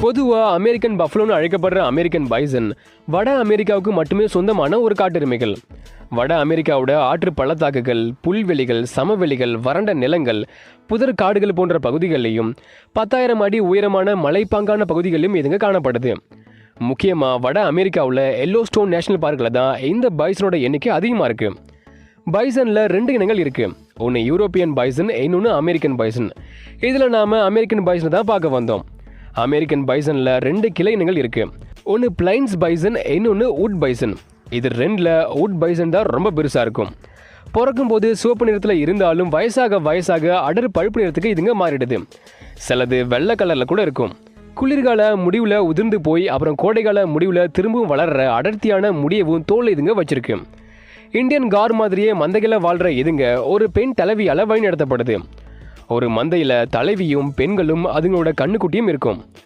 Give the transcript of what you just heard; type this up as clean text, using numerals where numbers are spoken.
பொதுவாக American பஃபலோன்னு அழைக்கப்படுற American bison வட அமெரிக்காவுக்கு மட்டுமே சொந்தமான ஒரு காட்டெருமைகள். வட அமெரிக்காவோட ஆற்று பள்ளத்தாக்குகள், புல்வெளிகள், சமவெளிகள், வறண்ட நிலங்கள், புதர் காடுகள் போன்ற பகுதிகளிலையும் 10,000 அடி உயரமான மலைப்பாங்கான பகுதிகளிலும் இதுங்க காணப்படுது. முக்கியமாக வட அமெரிக்காவில் எல்லோஸ்டோன் நேஷனல் பார்க்கில் தான் இந்த பைசனோட எண்ணிக்கை அதிகமாக இருக்குது. பைசனில் 2 இனங்கள் இருக்குது. ஒன்று யூரோப்பியன் பைசன், இன்னொன்று அமெரிக்கன் பைசன். இதில் நாம் அமெரிக்கன் பைசனை தான் பார்க்க வந்தோம். அமெரிக்கன் பைசனில் 2 கிளை இனங்கள் இருக்குது. ஒன்று பிளைன்ஸ் பைசன், இன்னொன்று வுட் பைசன். இது 2ல் வுட் பைசன் தான் ரொம்ப பெருசாக இருக்கும். பிறக்கும்போது சிவப்பு நிறத்தில் இருந்தாலும் வயசாக வயசாக அடர் பழுப்பு நிறத்துக்கு இதுங்க மாறிடுது. சிலது வெள்ளை கலரில் கூட இருக்கும். குளிர்கால முடிவில் உதிர்ந்து போய் அப்புறம் கோடைக்கால முடிவில் திரும்பவும் வளர்கிற அடர்த்தியான முடியவும் தோல் இதுங்க வச்சிருக்கு. இந்தியன் கார் மாதிரியே மந்தைகளை வாழ்கிற இதுங்க ஒரு பெண் தலைவியால் வழி நடத்தப்படுது. ஒரு மந்தையில் தலைவியும் பெண்களும் அதுங்களோட கண்ணுக்குட்டியும் இருக்கும்.